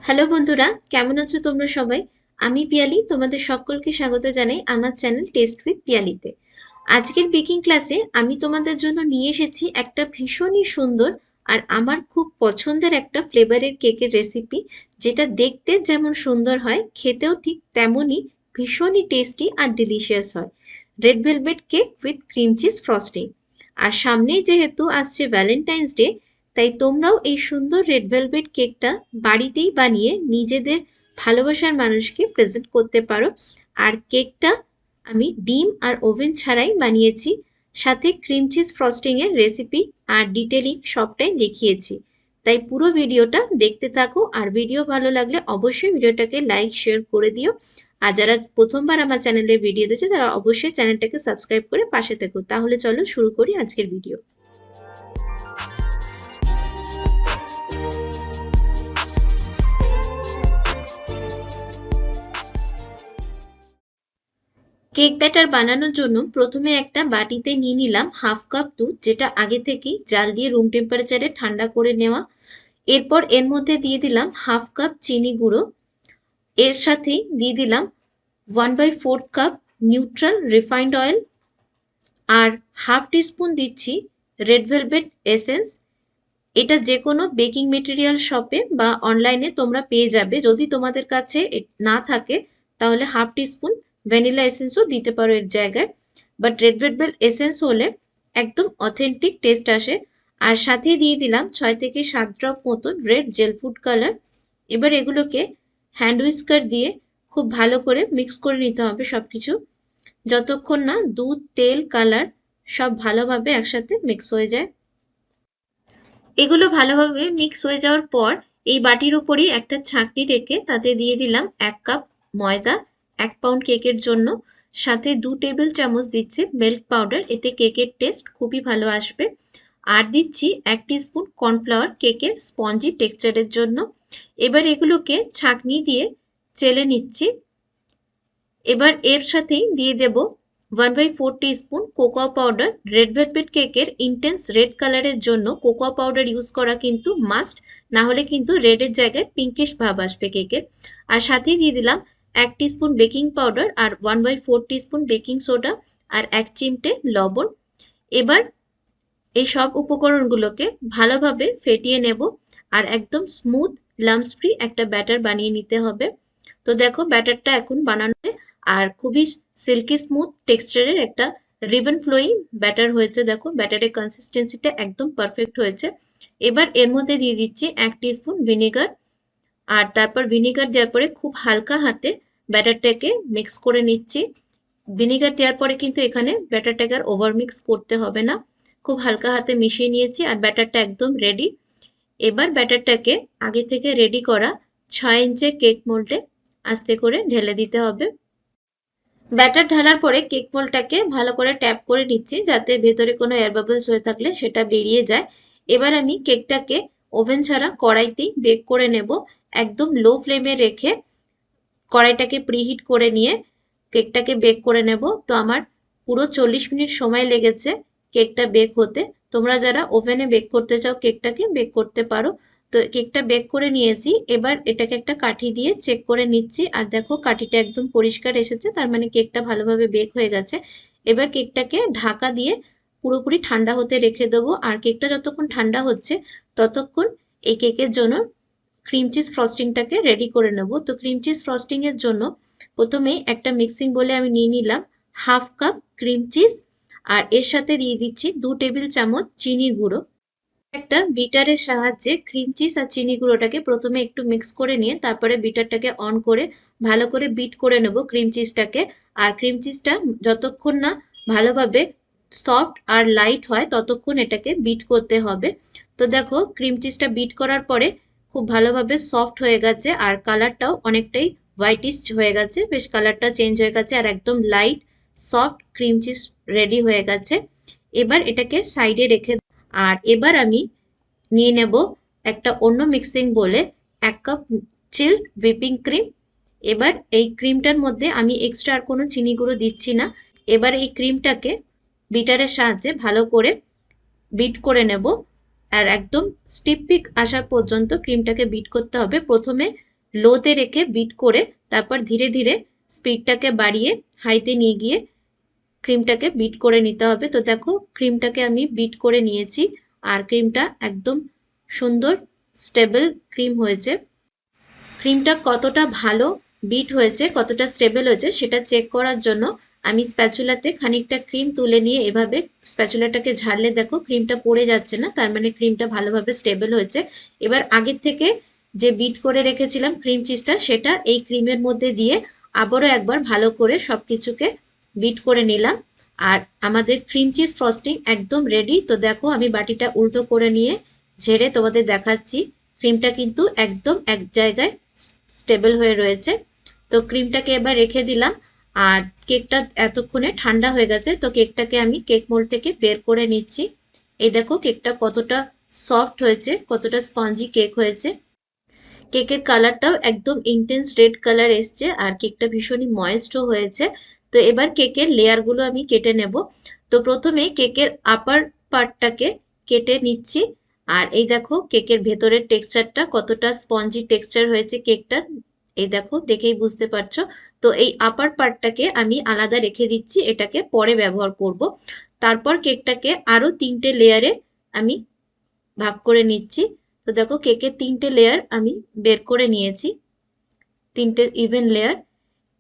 Hello বন্ধুরা, কেমন আছো তোমরা সবাই? আমি পিয়ালি, তোমাদের সকলকে স্বাগত জানাই আমার চ্যানেল টেস্ট উইথ পিয়ালিতে। আজকের বেকিং ক্লাসে আমি তোমাদের জন্য নিয়ে এসেছি একটা ভীষণই সুন্দর আর আমার খুব পছন্দের একটা ফ্লেভারের কেকের রেসিপি, যেটা দেখতে যেমন সুন্দর হয়, খেতেও ঠিক তেমনই ভীষণই টেস্টি আর ডিলিশিয়াস হয়। Red velvet cake with cream cheese frosting. আর সামনেই যেহেতু আসছে ভ্যালেন্টাইন্স ডে, তাই তোমরাও এই সুন্দর রেড ভেলভেট কেকটা বাড়িতেই বানিয়ে নিজেদের ভালোবাসার মানুষকে প্রেজেন্ট করতে পারো। আর কেকটা আমি ডিম আর ওভেন ছাড়াই বানিয়েছি, সাথে ক্রিম চিজ ফ্রস্টিং এর রেসিপি আর ডিটেলিং সবটাই দেখিয়েছি। তাই পুরো ভিডিওটা দেখতে থাকো, আর ভিডিও ভালো লাগলে অবশ্যই ভিডিওটাকে লাইক শেয়ার করে দিও। আর যারা প্রথমবার আমার চ্যানেলে ভিডিও দেখছে তারা অবশ্যই চ্যানেলটাকে সাবস্ক্রাইব করে পাশে থেকো। তাহলে চলো শুরু করি আজকের ভিডিও। কেক ব্যাটার বানানোর জন্য প্রথমে একটা বাটিতে নিয়ে নিলাম হাফ কাপ দুধ, যেটা আগে থেকেই জাল দিয়ে রুম টেম্পারেচারে ঠান্ডা করে নেওয়া। এরপর এর মধ্যে দিয়ে দিলাম হাফ কাপ চিনি গুঁড়ো। এর সাথেই দিয়ে দিলাম 1/4 কাপ নিউট্রাল রিফাইন্ড অয়েল, আর হাফ টিস্পুন দিচ্ছি রেড ভেলভেট এসেন্স। এটা যে কোনো বেকিং মেটেরিয়াল শপে বা অনলাইনে তোমরা পেয়ে যাবে। যদি তোমাদের কাছে না থাকে তাহলে হাফ টিস্পুন ভ্যানিলা এসেন্সও দিতে পারো এর জায়গায়, বাট রেড ভেলভেট এসেন্স হলে একদম অথেন্টিক টেস্ট আসে। আর সাথে দিয়ে দিলাম 6 থেকে 7 ড্রপ মতন রেড জেল ফুড কালার। এবার এগুলোকে হ্যান্ড হুইস্কার দিয়ে খুব ভালো করে মিক্স করে নিতে হবে সবকিছু, যতক্ষণ না দুধ, তেল, কালার সব ভালোভাবে একসাথে মিক্স হয়ে যায়। এগুলো ভালোভাবে মিক্স হয়ে যাওয়ার পর এই বাটির উপরই একটা ছাঁকনি রেখে তাতে দিয়ে দিলাম 1 কাপ ময়দা 1 পাউন্ড কেকের জন্য, সাথে 2 টেবিল চামচ দিচ্ছি মিল্ক পাউডার, এতে কেকের টেস্ট খুবই ভালো আসবে। আর দিচ্ছি 1 টিস্পুন কর্নফ্লাওয়ার কেকের স্পঞ্জি টেক্সচারের জন্য। এবার এগুলোকে ছাঁকনি দিয়ে চেলে নিচ্ছি। এবার এর সাথেই দিয়ে দেব 1/4 teaspoon cocoa powder. Red velvet কেকের ইন্টেন্স রেড কালারের জন্য কোকোয়া পাউডার ইউজ করা কিন্তু মাস্ট, না হলে কিন্তু রেডের জায়গায় পিঙ্কিশ ভাব আসবে কেকের। আর সাথেই দিয়ে দিলাম 1 টিস্পুন বেকিং পাউডার আর 1/4 টিস্পুন বেকিং সোডা আর 1 চিমটে লবণ। এবার এই সব উপকরণগুলোকে ভালোভাবে ফেটিয়ে নেব আর একদম স্মুথ লাম্পস ফ্রি একটা ব্যাটার বানিয়ে নিতে হবে। তো দেখো ব্যাটারটা এখন বানানো আর খুবই সিল্কি স্মুথ টেক্সচারের একটা রিবন ফ্লোয়িং ব্যাটার হয়েছে। দেখো ব্যাটারের কনসিস্টেন্সিটা একদম পারফেক্ট হয়েছে। এবার এর মধ্যে দিয়ে দিচ্ছি 1 টিস্পুন ভিনেগার, আর তারপর ভিনেগার দেওয়ার পরে খুব হালকা হাতে ব্যাটারটাকে মিক্স করে নিচ্ছি। ভিনেগার দেওয়ার পরে কিন্তু এখানে ব্যাটারটাকে আর ওভার মিক্স করতে হবে না, খুব হালকা হাতে মিশিয়ে নিয়েছি আর ব্যাটারটা একদম রেডি। এবার ব্যাটারটাকে আগে থেকে রেডি করা 6 ইঞ্চের কেক মোল্ডে আস্তে করে ঢেলে দিতে হবে। ব্যাটার ঢালার পরে কেক মোল্ডটাকে ভালো করে ট্যাপ করে নিচ্ছি, যাতে ভেতরে কোনো এয়ার বাবলস হয়ে থাকলে সেটা বেরিয়ে যায়। এবার আমি কেকটাকে ওভেন ছাড়া কড়াইতেই বেক করে নেব, একদম লো ফ্লেমে রেখে কড়াইটাকে প্রিহিট করে নিয়ে কেকটাকে বেক করে নেব। তো আমার পুরো 40 মিনিট সময় লেগেছে কেকটা বেক হতে। তোমরা যারা ওভেনে বেক করতে চাও কেকটাকে বেক করতে পারো। তো কেকটা বেক করে নিয়েছি, এবার এটাকে একটা কাঠি দিয়ে চেক করে নিচ্ছি, আর দেখো কাঠিটা একদম পরিষ্কার এসেছে, তার মানে কেকটা ভালোভাবে বেক হয়ে গেছে। এবার কেকটাকে ঢাকা দিয়ে পুরোপুরি ঠান্ডা হতে রেখে দেবো। আর কেকটা যতক্ষণ ঠান্ডা হচ্ছে ততক্ষণ এই কেকের জন্য ক্রিম চিজ ফ্রস্টিংটাকে রেডি করে নেব। তো ক্রিম চিজ ফ্রস্টিং এর জন্য প্রথমেই একটা মিক্সিং বলে আমি নিয়ে নিলাম হাফ কাপ ক্রিম চিজ, আর এর সাথে দিয়ে দিচ্ছি 2 টেবিল চামচ চিনি গুঁড়ো। একটা বিটারের সাহায্যে ক্রিম চিজ আর চিনি গুঁড়োটাকে প্রথমে একটু মিক্স করে নিয়ে তারপরে বিটারটাকে অন করে ভালো করে বিট করে নেব ক্রিম চিজটাকে। আর ক্রিম চিজটা যতক্ষণ না ভালোভাবে সফট আর লাইট হয় ততক্ষণ এটাকে বিট করতে হবে। তো দেখো ক্রিম চিজটা বিট করার পরে খুব ভালোভাবে সফট হয়ে গেছে আর কালারটাও অনেকটাই হোয়াইটিশ হয়ে গেছে, বেশ কালারটা চেঞ্জ হয়ে গেছে আর একদম light soft cream cheese ready হয়ে গেছে। এবার এটাকে সাইডে রেখে, আর এবার আমি নিয়ে নেব একটা অন্য মিক্সিং বলে 1 কাপ চিল্ড হুইপিং ক্রিম। এবার এই ক্রিমটার মধ্যে আমি এক্সট্রা আর কোনো চিনি গুঁড়ো দিচ্ছি না। এবার এই ক্রিমটাকে বিটারের সাহায্যে ভালো করে বিট করে নেব, আর একদম স্টিপ পিক আসা পর্যন্ত ক্রিমটাকে বিট করতে হবে। প্রথমে লোতে রেখে বিট করে তারপর ধীরে ধীরে স্পিডটাকে বাড়িয়ে হাইতে নিয়ে গিয়ে ক্রিমটাকে বিট করে নিতে হবে। তো দেখো ক্রিমটাকে আমি বিট করে নিয়েছি আর ক্রিমটা একদম সুন্দর স্টেবল ক্রিম হয়েছে। ক্রিমটা কতটা ভালো বিট হয়েছে, কতটা স্টেবল হয়েছে সেটা চেক করার জন্য আমি স্প্যাচুলাতে খানিকটা ক্রিম তুলে নিয়ে এভাবে স্প্যাচুলাটাকে ঝাড়লে দেখো ক্রিমটা পড়ে যাচ্ছে না, তার মানে ক্রিমটা ভালোভাবে স্টেবল হয়েছে। এবার আগের থেকে যে বিট করে রেখেছিলাম ক্রিম চিজটা সেটা এই ক্রিমের মধ্যে দিয়ে আবারও একবার ভালো করে সবকিছুকে বিট করে নিলাম। আর আমাদের ক্রিম চিজ ফ্রস্টিং একদম রেডি। তো দেখো আমি বাটিটা উল্টো করে নিয়ে ঝেড়ে তোমাদের দেখাচ্ছি। ক্রিমটা কিন্তু একদম এক জায়গায় স্টেবল হয়ে রয়েছে। তো ক্রিমটাকে এবার রেখে দিলাম আর কেকটা এতক্ষণে ঠান্ডা হয়ে গেছে। তো কেকটাকে আমি কেক মোল্ড থেকে বের করে নিচ্ছি। এই দেখো কেকটা কতটা সফট হয়েছে, কতটা স্পঞ্জি কেক হয়েছে। কেকের কালারটাও একদম ইন্টেন্স রেড কালার এসছে আর কেকটা ভীষণই ময়েস্টও হয়েছে। তো এবার কেকের লেয়ারগুলো আমি কেটে নেব। তো প্রথমে কেকের আপার পার্টটাকে কেটে নিচ্ছি। আর এই দেখো কেকের ভেতরের টেক্সচারটা কতটা স্পঞ্জি টেক্সচার হয়েছে কেকটার, এই দেখো দেখেই বুঝতে পারছো। তো এই আপার পার্টটাকে আমি আলাদা রেখে দিচ্ছি, এটাকে পরে ব্যবহার করব। তারপর কেকটাকে আরো 3টে লেয়ারে আমি ভাগ করে নিচ্ছি। তো দেখো কেকের 3টে লেয়ার আমি বের করে নিয়েছি, 3টে ইভেন লেয়ার।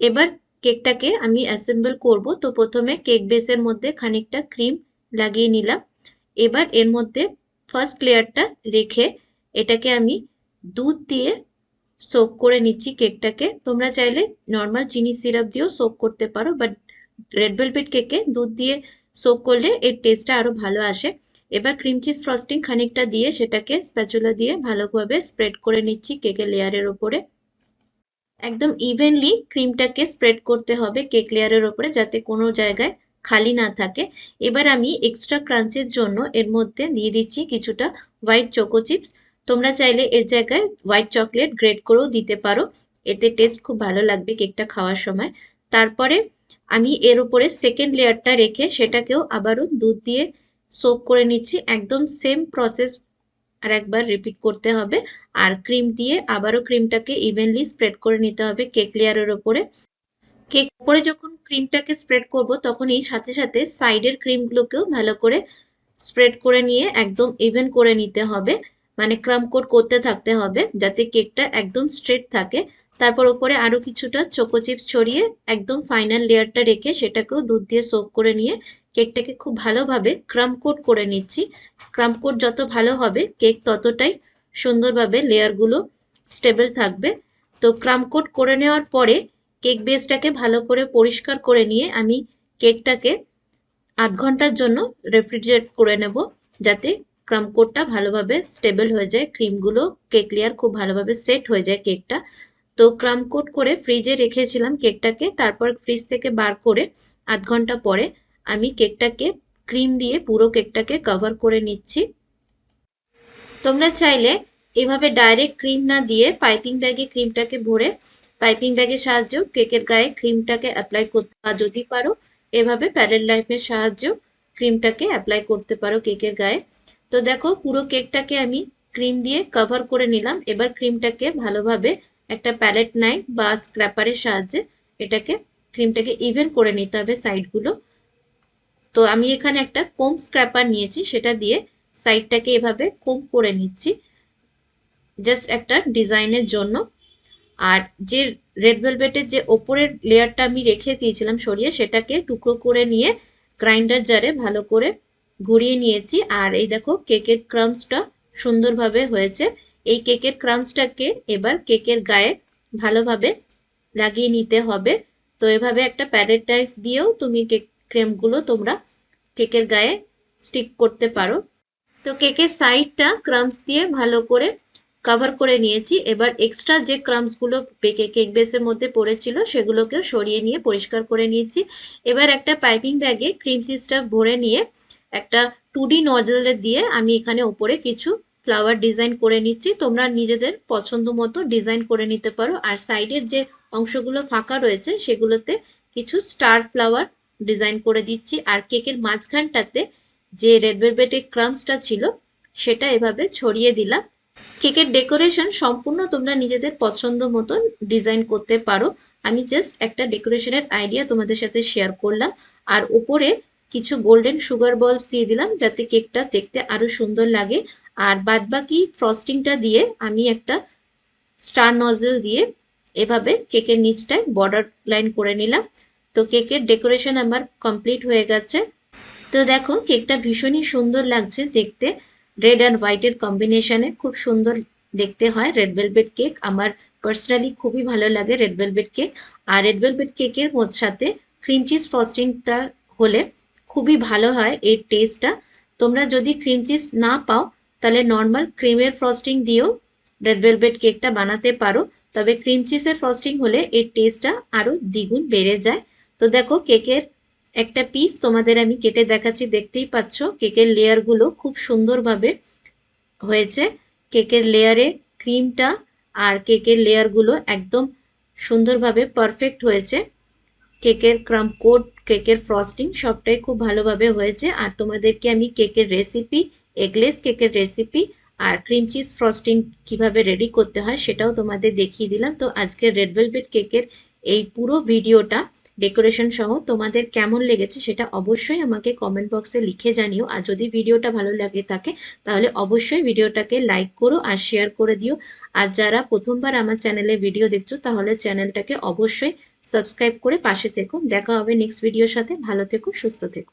এবার কেকটাকে আমি অ্যাসেম্বল করব। তো প্রথমে কেক বেসের মধ্যে খানিকটা ক্রিম লাগিয়ে নিলাম। এবার এর মধ্যে ফার্স্ট লেয়ারটা রেখে এটাকে আমি দুধ দিয়ে সোক করে নিচ্ছি কেকটাকে। তোমরা চাইলে নর্মাল চিনি সিরাপ দিয়েও সোক করতে পারো, বাট রেড ভেলভেট কেকে দুধ দিয়ে সোক করলে এর টেস্টটা আরো ভালো আসে। এবার ক্রিম চিজ ফ্রস্টিং খানিকটা দিয়ে সেটাকে স্প্যাচুলা দিয়ে ভালোভাবে স্প্রেড করে নিচ্ছি কেকের লেয়ারের ওপরে। একদম ইভেনলি ক্রিমটাকে স্প্রেড করতে হবে কেক লেয়ারের ওপরে, যাতে কোনো জায়গায় খালি না থাকে। এবার আমি এক্সট্রা ক্রাঞ্চের জন্য এর মধ্যে দিয়ে দিচ্ছি কিছুটা হোয়াইট চোকো চিপস। তোমরা চাইলে এর জায়গায় হোয়াইট চকলেট গ্রেট করেও দিতে পারো, এতে টেস্ট খুব ভালো লাগবে কেকটা খাওয়ার সময়। তারপরে আমি এর উপরে সেকেন্ড লেয়ারটা রেখে সেটাকেও আবারও দুধ দিয়ে সোক করে নিচ্ছি। একদম সেম প্রসেস আর একবার রিপিট করতে হবে। আর ক্রিম দিয়ে আবারও ক্রিমটাকে ইভেনলি স্প্রেড করে নিতে হবে কেক লেয়ারের ওপরে। কেক উপরে যখন ক্রিমটাকে স্প্রেড করব তখন এই সাথে সাথে সাইডের ক্রিমগুলোকেও ভালো করে স্প্রেড করে নিয়ে একদম ইভেন করে নিতে হবে, মানে ক্রাম কোট করতে থাকতে হবে যাতে কেকটা একদম স্ট্রেট থাকে। তারপর ওপরে আরো কিছুটা চোকো চিপস ছড়িয়ে একদম ফাইনাল লেয়ারটা রেখে সেটাকেও দুধ দিয়ে সোক করে নিয়ে কেকটাকে খুব ভালোভাবে ক্রাম কোট করে নিচ্ছি। ক্রাম কোট যত ভালো হবে কেক ততটাই সুন্দরভাবে লেয়ারগুলো স্টেবল থাকবে। তো ক্রাম কোট করে নেওয়ার পরে কেক বেসটাকে ভালো করে পরিষ্কার করে নিয়ে আমি কেকটাকে আধ ঘন্টার জন্য রেফ্রিজারেট করে নেব, যাতে ক্রাম কোটটা ভালোভাবে স্টেবল হয়ে যায়, ক্রিমগুলো কেক লেয়ার খুব ভালোভাবে সেট হয়ে যায় কেকটা। তো ক্রাম কোট করে ফ্রিজে রেখেছিলাম কেকটাকে, তারপর ফ্রিজ থেকে বার করে আধ ঘন্টা পরে আমি কেকটাকে ক্রিম দিয়ে পুরো কেকটাকে কভার করে নিচ্ছি। তোমরা চাইলে এভাবে ডাইরেক্ট ক্রিম না দিয়ে পাইপিং ব্যাগে ক্রিমটাকে ভরে পাইপিং ব্যাগের সাহায্যেও কেকের গায়ে ক্রিমটাকে অ্যাপ্লাই করতে, আর যদি পারো এভাবে প্যালেট লাইফের সাহায্যেও ক্রিমটাকে অ্যাপ্লাই করতে পারো কেকের গায়ে। তো দেখো পুরো কেকটাকে আমি ক্রিম দিয়ে কভার করে নিলাম। এবার ক্রিমটাকে ভালোভাবে একটা প্যালেট নাইফ বা স্ক্র্যাপারের সাহায্যে এটাকে ক্রিমটাকে ইভেন করে নিতে হবে সাইডগুলো। তো আমি এখানে একটা কোম স্ক্র্যাপার নিয়েছি, সেটা দিয়ে সাইডটাকে এভাবে কোম করে নিচ্ছি জাস্ট একটা ডিজাইনের জন্য। আর যে রেড ভেলভেটের যে ওপরের লেয়ারটা আমি রেখে দিয়েছিলাম সরিয়ে, সেটাকে টুকরো করে নিয়ে গ্রাইন্ডার জারে ভালো করে ঘুরিয়ে নিয়েছি। আর এই দেখো কেকের ক্রাম্সটা সুন্দরভাবে হয়েছে। এই কেকের ক্রাম্সটাকে এবার কেকের গায়ে ভালোভাবে লাগিয়ে নিতে হবে। তো এভাবে একটা প্যাডের টাইপ দিয়েও তুমি কেক ক্রিমগুলো তোমরা কেকের গায়ে স্টিক করতে পারো। তো কেকের সাইডটা ক্রাম্স দিয়ে ভালো করে কভার করে নিয়েছি। এবার এক্সট্রা যে ক্রাম্সগুলো কেক বেসের মধ্যে পড়েছিল সেগুলোকেও সরিয়ে নিয়ে পরিষ্কার করে নিয়েছি। এবার একটা পাইপিং ব্যাগে ক্রিম চিজটা ভরে নিয়ে একটা 2D নজল দিয়ে আমি এখানে ওপরে কিছু ফ্লাওয়ার ডিজাইন করে নিচ্ছি। তোমরা নিজেদের পছন্দ মতো ডিজাইন করে নিতে পারো। আর সাইডের যে অংশগুলো ফাঁকা রয়েছে সেগুলোতে কিছু স্টার ফ্লাওয়ার ডিজাইন করে দিচ্ছি। আর কেকের মাঝখানটাতে যে রেড ভেলভেটের ক্রাম্সটা ছিল সেটা এভাবে ছড়িয়ে দিলাম। কেকের ডেকোরেশন সম্পূর্ণ তোমরা নিজেদের পছন্দ মতন ডিজাইন করতে পারো। আমি জাস্ট একটা ডেকোরেশনের আইডিয়া তোমাদের সাথে শেয়ার করলাম। আর উপরে কিছু গোল্ডেন সুগার বলস দিয়ে দিলাম যাতে কেকটা দেখতে আরো সুন্দর লাগে। আর বাদবাকি ফ্রস্টিংটা দিয়ে আমি একটা স্টার নজেল দিয়ে এভাবে কেকের নিচটায় বর্ডার লাইন করে নিলাম। তো কেকের ডেকোরেশন আমার কমপ্লিট হয়ে গেছে। তো দেখো কেকটা ভীষণই সুন্দর লাগছে দেখতে, রেড অ্যান্ড হোয়াইটের কম্বিনেশনে খুব সুন্দর দেখতে হয় রেড ভেলভেট কেক। আমার পার্সোনালি খুবই ভালো লাগে রেড ভেলভেট কেক। আর রেড ভেলভেট কেকের সাথে ক্রিম চিজ ফ্রস্টিংটা হলে খুবই ভালো হয় এর টেস্টটা। তোমরা যদি ক্রিম চিজ না পাও তাহলে নর্মাল ক্রিমের ফ্রস্টিং দিয়েও রেড ভেলভেট কেকটা বানাতে পারো, তবে ক্রিম চিজের ফ্রস্টিং হলে এর টেস্টটা আরো দ্বিগুণ বেড়ে যায়। তো দেখো কেকের একটা পিস তোমাদের আমি কেটে দেখাচ্ছি, দেখতেই পাচ্ছ কেকের লেয়ার গুলো খুব সুন্দরভাবে হয়েছে। কেকের লেয়ারে ক্রিমটা আর কেকের লেয়ার গুলো একদম সুন্দরভাবে পারফেক্ট হয়েছে। কেকের ক্রাম্ব কোট, কেকের ফ্রস্টিং সবটাই খুব ভালোভাবে হয়েছে। আর তোমাদেরকে আমি কেকের রেসিপি, এগলেস কেকের রেসিপি আর ক্রিম চিজ ফ্রস্টিং কিভাবে রেডি করতে হয় সেটাও তোমাদের দেখিয়ে দিলাম। তো আজকের রেড ভেলভেট কেকের এই পুরো ভিডিওটা ডেকোরেশন সহ তোমাদের কেমন লেগেছে সেটা অবশ্যই আমাকে কমেন্ট বক্সে লিখে জানিও। আর যদি ভিডিওটা ভালো লাগে থাকে তাহলে অবশ্যই ভিডিওটাকে লাইক করো আর শেয়ার করে দিও। আর যারা প্রথমবার আমার চ্যানেলে ভিডিও দেখছো তাহলে চ্যানেলটাকে অবশ্যই সাবস্ক্রাইব করে পাশে থেকো। দেখা হবে নেক্সট ভিডিওর সাথে। ভালো থেকো, সুস্থ থেকো।